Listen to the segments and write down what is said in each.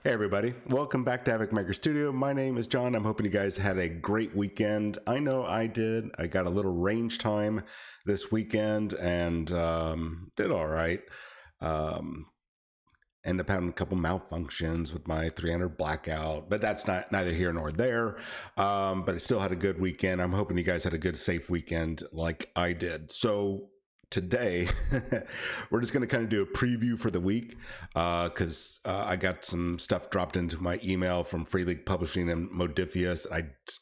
Hey everybody, welcome back to Havoc Maker Studio. My name is John. I'm hoping you guys had a great weekend. I know I did. I got a little range time this weekend and did all right. Ended up having a couple malfunctions with my 300 blackout, but that's neither here nor there. But I still had a good weekend. I'm hoping you guys had a good, safe weekend like I did. So today we're just going to kind of do a preview for the week because I got some stuff dropped into my email from Free League Publishing and Modifius.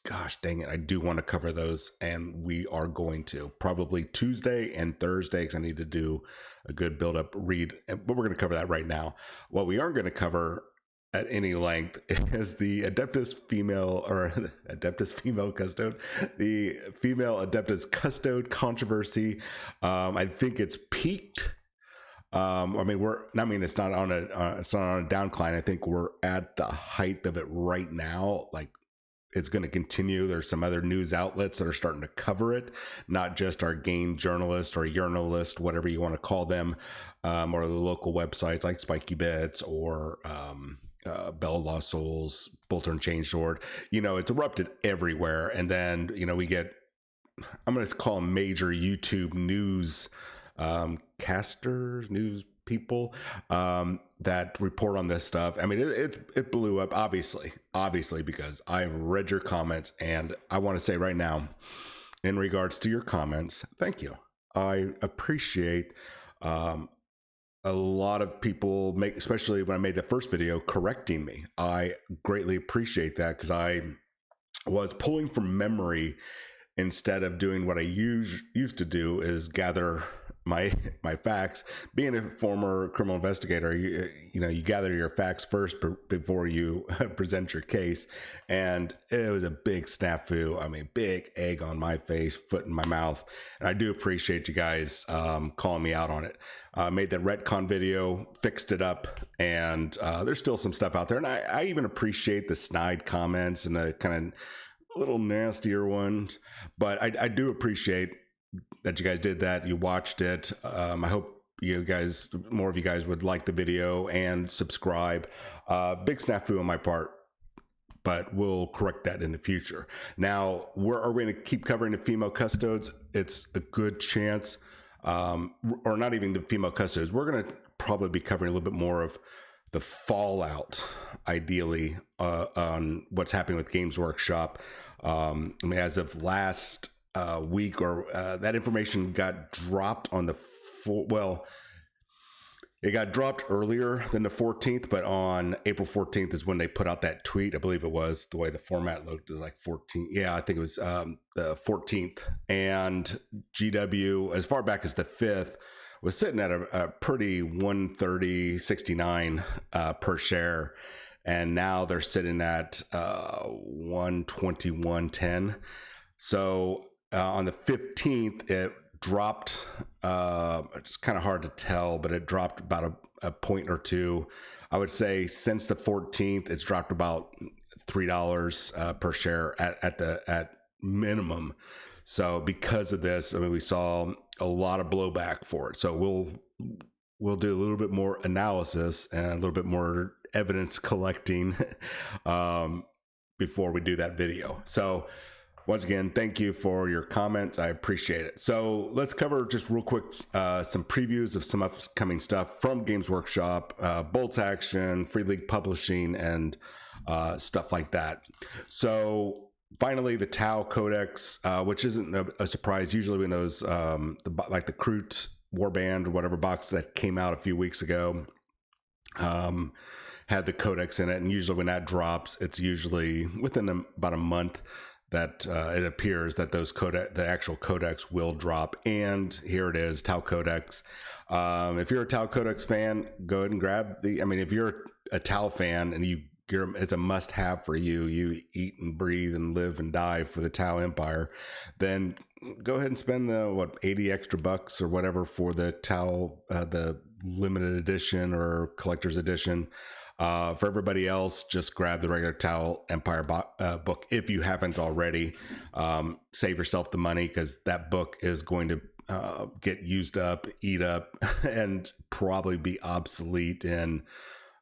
Gosh dang it, I do want to cover those, and we are going to probably Tuesday and Thursday because I need to do a good build-up read, but we're going to cover that right now. What we aren't going to cover at any length is the Adeptus female custode, the female Adeptus custode controversy. I think it's peaked. It's not on a downcline. I think we're at the height of it right now. Like, it's going to continue. There's some other news outlets that are starting to cover it, not just our game journalist or journalist, whatever you want to call them, or the local websites like Spiky Bits or Bell of Lost Souls, Bolter and Chainsword. It's erupted everywhere. And then, we get, I'm going to call them major YouTube news casters, news people that report on this stuff. I mean, it blew up, obviously, because I've read your comments, and I want to say right now, in regards to your comments, thank you. I appreciate a lot of people especially when I made the first video, correcting me. I greatly appreciate that because I was pulling from memory instead of doing what I used to do, is gather my facts. Being a former criminal investigator, you gather your facts first before you present your case, and it was a big snafu. I mean, big egg on my face, foot in my mouth, and I do appreciate you guys calling me out on it. Made the retcon video, fixed it up, and there's still some stuff out there, and I even appreciate the snide comments and the kind of little nastier ones, but I do appreciate that you guys did that. You watched it. I hope more of you guys would like the video and subscribe. Big snafu on my part, but we'll correct that in the future. Now, are we going to keep covering the female custodes? It's a good chance, or not even the female custodes. We're going to probably be covering a little bit more of the fallout, ideally, on what's happening with Games Workshop. As of last week, or that information got dropped on it got dropped earlier than the 14th, but on April 14th is when they put out that tweet. I believe it was, the way the format looked, is like 14. Yeah, I think it was the 14th. And GW, as far back as the 5th, was sitting at a pretty 130.69 per share. And now they're sitting at 121.10. So on the 15th, it dropped. It's kind of hard to tell, but it dropped about a point or two. I would say since the 14th, it's dropped about $3 per share at minimum. So because of this, we saw a lot of blowback for it. So we'll do a little bit more analysis and a little bit more evidence collecting before we do that video. So once again, thank you for your comments. I appreciate it. So let's cover just real quick some previews of some upcoming stuff from Games Workshop, Bolt Action, Free League Publishing, and stuff like that. So finally, the Tau Codex, which isn't a surprise. Usually when those, like the Kroot Warband or whatever box that came out a few weeks ago, had the Codex in it. And usually when that drops, it's usually within about a month that it appears that the actual Codex will drop. And here it is, Tau Codex. If you're a Tau Codex fan, go ahead and grab if you're a Tau fan and it's a must-have for you. You eat and breathe and live and die for the Tau Empire. Then go ahead and spend the 80 extra bucks or whatever for the Tau, the limited edition or collector's edition. For everybody else, just grab the regular Tau Empire book if you haven't already. Save yourself the money because that book is going to get used up, eat up, and probably be obsolete in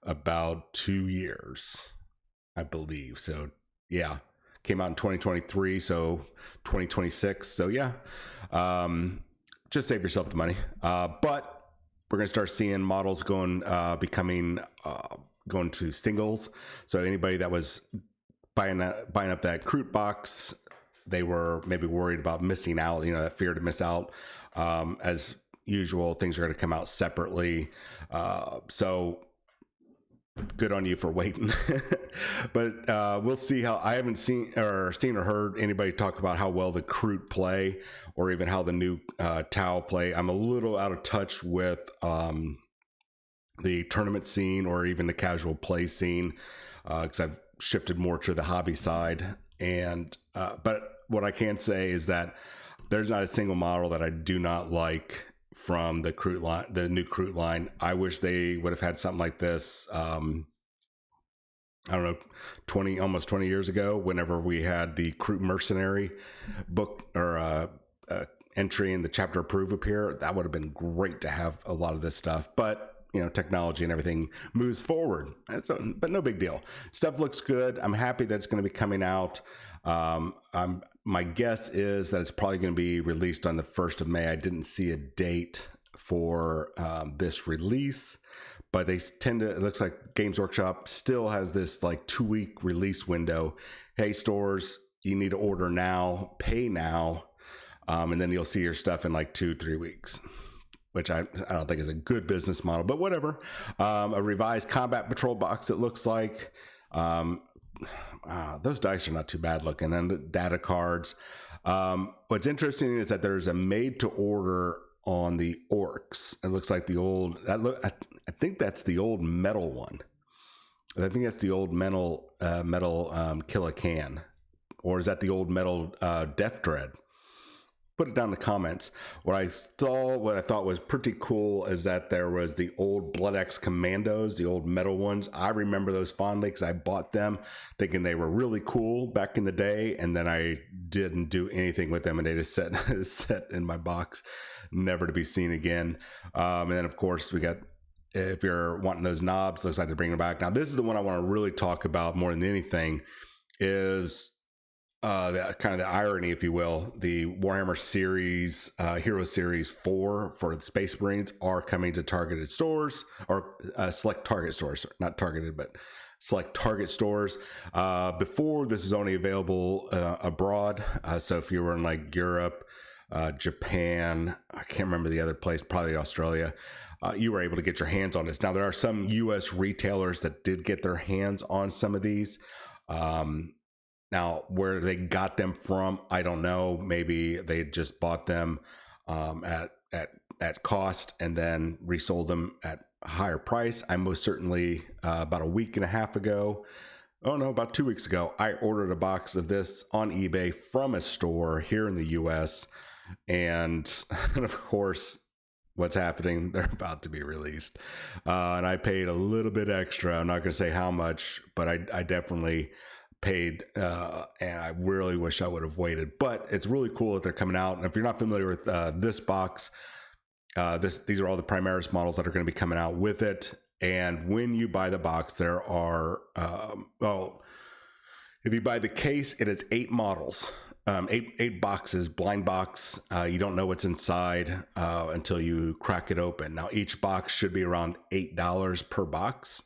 about 2 years, I believe. So yeah, came out in 2023, so 2026. So yeah, just save yourself the money. But we're gonna start seeing models becoming going to singles. So anybody that was buying up that Kroot box, they were maybe worried about missing out. That fear to miss out. As usual, things are going to come out separately. So good on you for waiting. But we'll see how. I haven't seen or heard anybody talk about how well the Kroot play, or even how the new Tau play. I'm a little out of touch with the tournament scene or even the casual play scene, because I've shifted more to the hobby side. And but what I can say is that there's not a single model that I do not like from the Kroot line, the new Kroot line. I wish they would have had something like this. I don't know, almost 20 years ago, whenever we had the Kroot Mercenary book or entry in the chapter approve appear. That would have been great to have a lot of this stuff, but technology and everything moves forward. But no big deal. Stuff looks good. I'm happy that it's going to be coming out. My guess is that it's probably going to be released on the 1st of May. I didn't see a date for this release, but they tend to, it looks like Games Workshop still has this like 2-week release window. Hey, stores, you need to order now, pay now, and then you'll see your stuff in like 2-3 weeks. Which I don't think is a good business model, but whatever. A revised Combat Patrol box, it looks like. Those dice are not too bad looking, and the data cards. What's interesting is that there's a made to order on the Orcs. It looks like the old. I think that's the old metal one. I think that's the old metal Kill a Can, or is that the old metal Death Dread? Put it down in the comments. What I thought was pretty cool is that there was the old Blood X Commandos, the old metal ones. I remember those fondly because I bought them thinking they were really cool back in the day, and then I didn't do anything with them, and they just sat in my box, never to be seen again. And then of course we got, if you're wanting those knobs, looks like they're bringing them back. Now this is the one I want to really talk about more than anything, is the kind of the irony, if you will. The Warhammer series, Hero Series 4 for the Space Marines are coming to targeted stores, or select Target stores, not targeted, but select Target stores. Before, this is only available abroad. So if you were in like Europe, Japan, I can't remember the other place, probably Australia, you were able to get your hands on this. Now, there are some US retailers that did get their hands on some of these. Now, where they got them from, I don't know. Maybe they just bought them at cost and then resold them at a higher price. I most certainly, about a week and a half ago, about 2 weeks ago, I ordered a box of this on eBay from a store here in the US. And of course, what's happening? They're about to be released. And I paid a little bit extra. I'm not going to say how much, but I definitely paid, and I really wish I would have waited. But it's really cool that they're coming out. And if you're not familiar with this box, these are all the Primaris models that are going to be coming out with it. And when you buy the box, there are if you buy the case, it is 8 models, 8 boxes, blind box. You don't know what's inside until you crack it open. Now each box should be around $8 per box.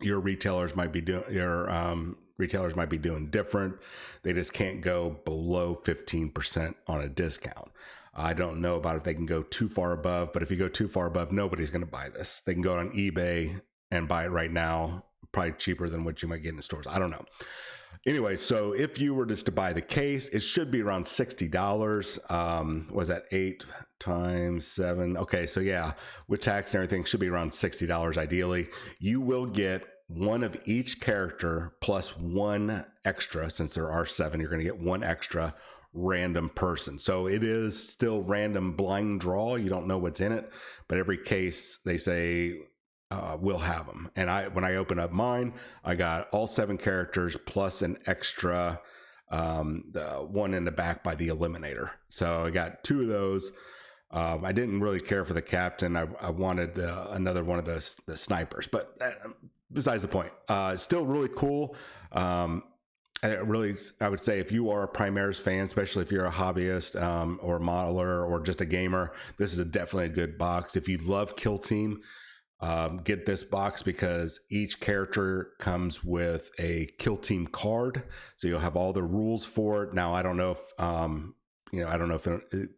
Your retailers might be doing different. They just can't go below 15% on a discount. I don't know about if they can go too far above, but if you go too far above, nobody's going to buy this. They can go on eBay and buy it right now, probably cheaper than what you might get in the stores. I don't know. Anyway, so if you were just to buy the case, it should be around $60. Was that 8 times 7? Okay, so yeah, with tax and everything, should be around $60 ideally. You will get one of each character plus one extra. Since there are 7, you're going to get one extra random person. So it is still random blind draw. You don't know what's in it, but every case they say will have them. And when I open up mine, I got all 7 characters plus an extra the one in the back by the Eliminator. So I got 2 of those. I didn't really care for the captain. I wanted another one of the snipers, but besides the point. Still really cool. I would say if you are a Primaris fan, especially if you're a hobbyist or modeler or just a gamer, this is definitely a good box. If you love Kill Team, get this box because each character comes with a Kill Team card, so you'll have all the rules for it. Now, I don't know if I don't know if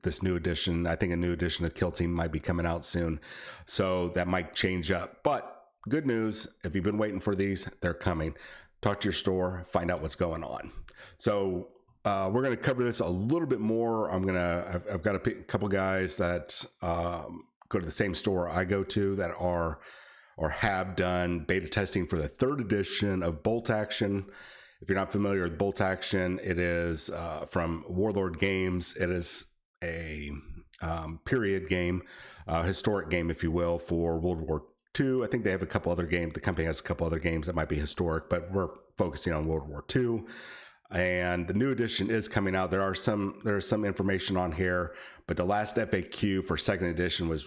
this new edition, I think a new edition of Kill Team might be coming out soon, so that might change up. But good news, if you've been waiting for these, they're coming. Talk to your store, find out what's going on. So we're going to cover this a little bit more. I've got a couple guys that go to the same store I go to that are or have done beta testing for the 3rd edition of Bolt Action. If you're not familiar with Bolt Action, it is from Warlord Games. It is a period game, historic game, if you will, for World War II. I think they have a couple other games. The company has a couple other games that might be historic, but we're focusing on World War II. And the new edition is coming out. There's some information on here, but the last FAQ for 2nd edition was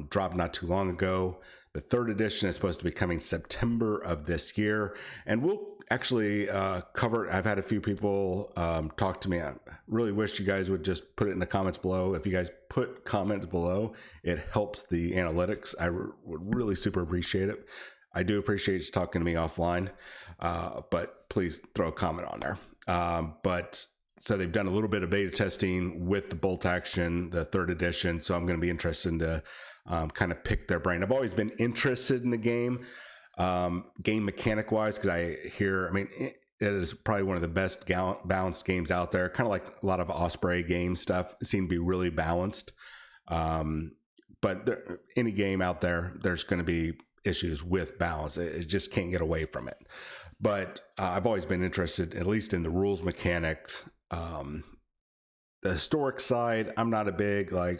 dropped not too long ago. The 3rd edition is supposed to be coming September of this year, and we'll actually cover it. I've had a few people talk to me. I really wish you guys would just put it in the comments below. If you guys put comments below, it helps the analytics. I would really super appreciate it. I do appreciate you talking to me offline, but please throw a comment on there. But so they've done a little bit of beta testing with the Bolt Action, the 3rd edition. So I'm going to be interested to kind of pick their brain. I've always been interested in the game mechanic wise, because it is probably one of the best balanced games out there. Kind of like a lot of Osprey game stuff. It seemed to be really balanced. But any game out there, there's going to be issues with balance. It just can't get away from it. But I've always been interested, at least in the rules mechanics. The historic side, I'm not a big I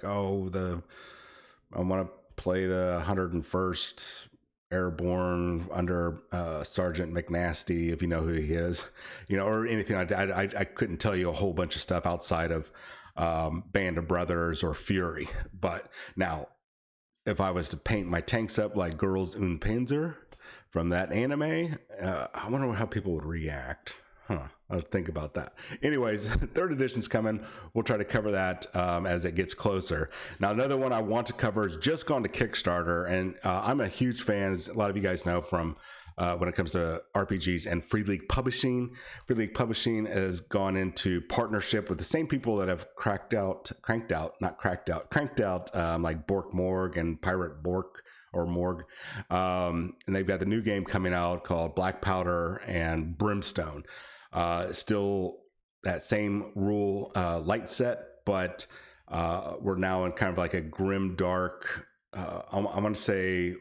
want to play the 101st Airborne under Sergeant McNasty, if you know who he is, or anything like that. I couldn't tell you a whole bunch of stuff outside of Band of Brothers or Fury. But now, if I was to paint my tanks up like Girls und Panzer from that anime, I wonder how people would react. I'll think about that. Anyways, 3rd edition's coming. We'll try to cover that as it gets closer. Now, another one I want to cover is just gone to Kickstarter, and I'm a huge fan, as a lot of you guys know, from when it comes to RPGs and Free League Publishing. Free League Publishing has gone into partnership with the same people that have cranked out like Bork Morg and Pirate Bork or Morg. And they've got the new game coming out called Black Powder and Brimstone. Still that same rule light set, but we're now in kind of like a grim dark, I want to say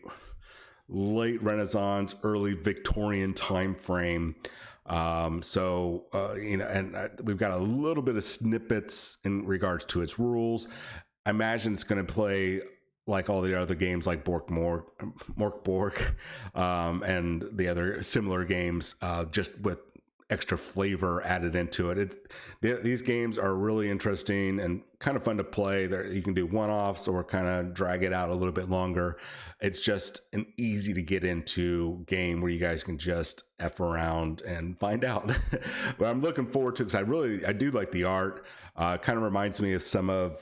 late Renaissance, early Victorian time frame. And we've got a little bit of snippets in regards to its rules. I imagine it's going to play like all the other games, like Bork Bork, and the other similar games, just with extra flavor added into it. These games are really interesting and kind of fun to play. You can do one-offs or kind of drag it out a little bit longer. It's just an easy to get into game where you guys can just F around and find out. But I'm looking forward to it because I do like the art. Kind of reminds me of some of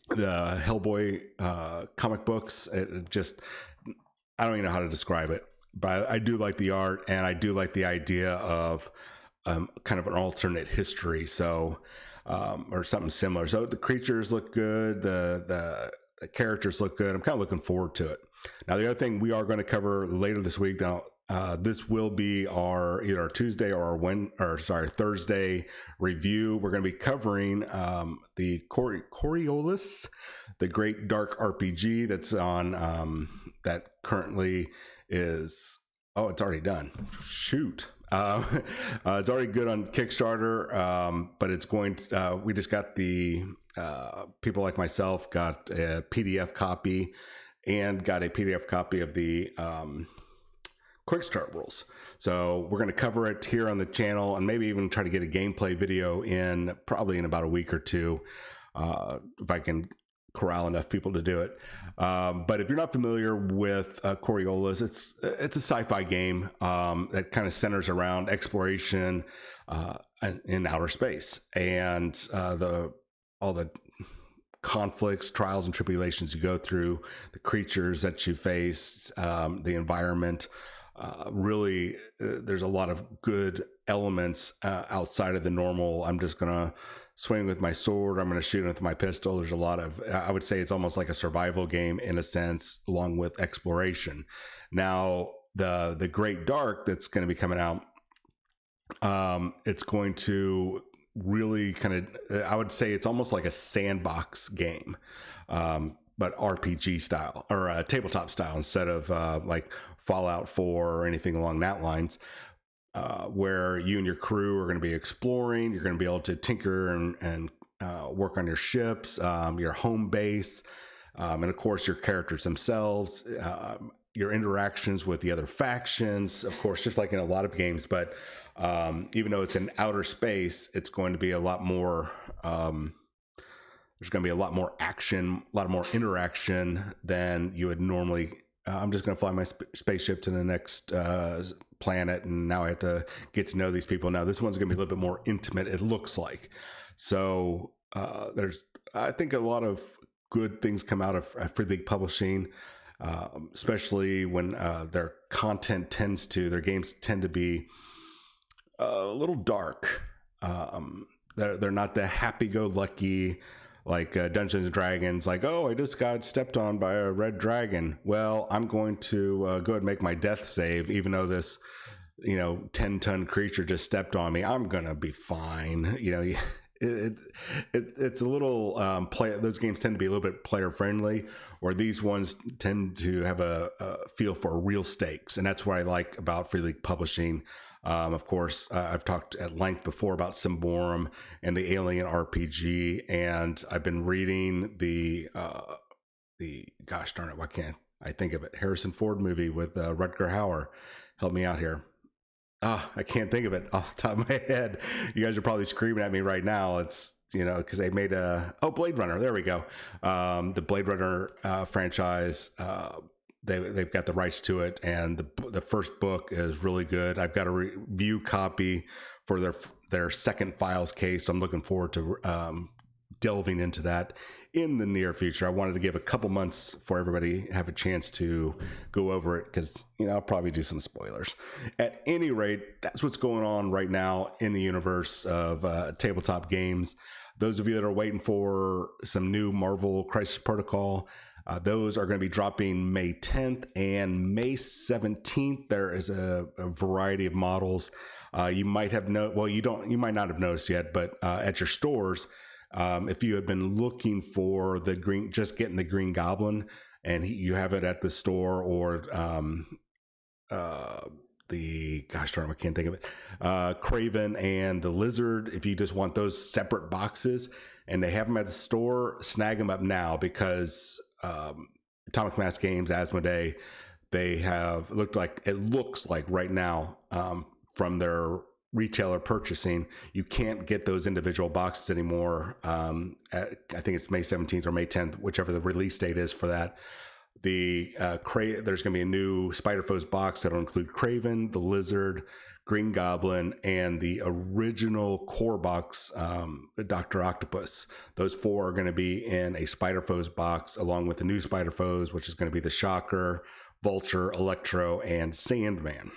the Hellboy comic books. I don't even know how to describe it. But I do like the art, and I do like the idea of kind of an alternate history, so or something similar. So the creatures look good, the characters look good. I'm kind of looking forward to it. Now, the other thing we are going to cover later this week. Now, this will be either our Tuesday or Thursday review. We're going to be covering the Coriolis, the Great Dark RPG that's on that currently is it's already done. Shoot. It's already good on Kickstarter, but it's going to, we just got the people like myself got a PDF copy and got a PDF copy of the quick start rules. So we're going to cover it here on the channel and maybe even try to get a gameplay video in probably in about a week or two. if I can corral enough people to do it. But if you're not familiar with Coriolis, it's a sci-fi game that kind of centers around exploration in outer space, and all the conflicts, trials, and tribulations you go through, the creatures that you face, the environment. Really, there's a lot of good elements outside of the normal. I'm just gonna swing with my sword. I'm going to shoot with my pistol. There's a lot of, I would say it's almost like a survival game in a sense, along with exploration. Now, the Great Dark that's going to be coming out, it's going to really kind of, I would say it's almost like a sandbox game, but RPG style or tabletop style instead of like Fallout 4 or anything along that lines. Where you and your crew are going to be exploring. You're going to be able to tinker and work on your ships, your home base, and of course your characters themselves, your interactions with the other factions, of course, just like in a lot of games. But even though it's in outer space, it's going to be a lot more. There's going to be a lot more action, a lot more interaction than you would normally. I'm just going to fly my spaceship to the next planet, and now I have to get to know these people. Now this one's going to be a little bit more intimate, it looks like. So there's, I think, a lot of good things come out of Free League Publishing, especially when their content their games tend to be a little dark. They're not the happy-go-lucky like Dungeons and Dragons, like, oh, I just got stepped on by a red dragon. Well, I'm going to go ahead and make my death save, even though this, 10-ton creature just stepped on me. I'm gonna be fine. It's a little those games tend to be a little bit player friendly, or these ones tend to have a feel for real stakes, and that's what I like about Free League Publishing. Of course, I've talked at length before about Symborum and the Alien RPG, and I've been reading the gosh darn it, why can't I think of it? Harrison Ford movie with Rutger Hauer. Help me out here. I can't think of it off the top of my head. You guys are probably screaming at me right now. It's because they made Blade Runner. There we go. The Blade Runner franchise. They've got the rights to it, and the first book is really good. I've got a review copy for their second Files case. So I'm looking forward to delving into that in the near future. I wanted to give a couple months for everybody have a chance to go over it, because I'll probably do some spoilers. At any rate, that's what's going on right now in the universe of tabletop games. Those of you that are waiting for some new Marvel Crisis Protocol, those are going to be dropping May 10th and May 17th. There is a variety of models. You might have you might not have noticed yet, but at your stores, if you have been looking for just getting the Green Goblin, and you have it at the store, or gosh darn, I can't think of it, Kraven and the Lizard. If you just want those separate boxes and they have them at the store, snag them up now, because Atomic Mass Games, Asmodee, it looks like right now, from their retailer purchasing, you can't get those individual boxes anymore. I think it's May 17th or May 10th, whichever the release date is for that. There's going to be a new Spider-Foes box that'll include Kraven, the Lizard, Green Goblin, and the original core box, Dr. Octopus. Those four are going to be in a Spider-Foes box, along with the new Spider-Foes, which is going to be the Shocker, Vulture, Electro, and Sandman.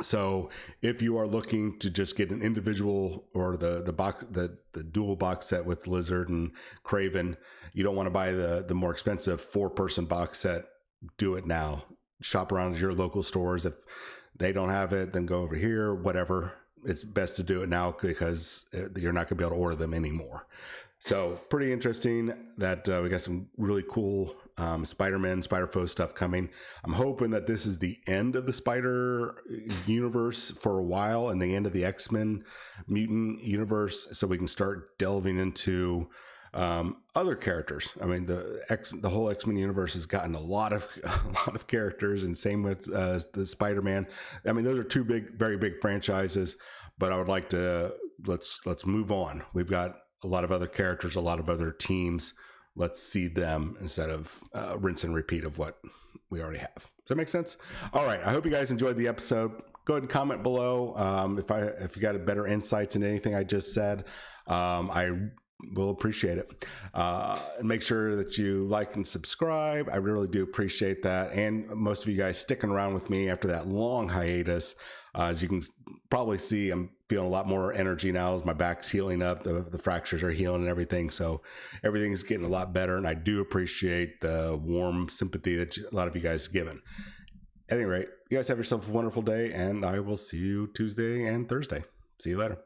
So if you are looking to just get an individual, or the dual box set with Lizard and Kraven, you don't want to buy the more expensive 4-person box set, do it now. Shop around at your local stores. If they don't have it, then go over here, whatever. It's best to do it now, because you're not going to be able to order them anymore. So pretty interesting that we got some really cool Spider-Man, Spider-Foes stuff coming. I'm hoping that this is the end of the Spider universe for a while, and the end of the X-Men mutant universe, so we can start delving into other characters. I mean, the whole X-Men universe has gotten a lot of characters, and same with the Spider-Man. I mean, those are two very big franchises, but I would like to let's move on. We've got a lot of other characters, a lot of other teams. Let's see them instead of rinse and repeat of what we already have. Does that make sense? All right. I hope you guys enjoyed the episode. Go ahead and comment below if you got better insights into anything I just said. I will appreciate it. And make sure that you like and subscribe. I really do appreciate that. And most of you guys sticking around with me after that long hiatus. As you can probably see, I'm feeling a lot more energy now as my back's healing up. The fractures are healing and everything. So everything's getting a lot better. And I do appreciate the warm sympathy that a lot of you guys have given. At any rate, you guys have yourself a wonderful day, and I will see you Tuesday and Thursday. See you later.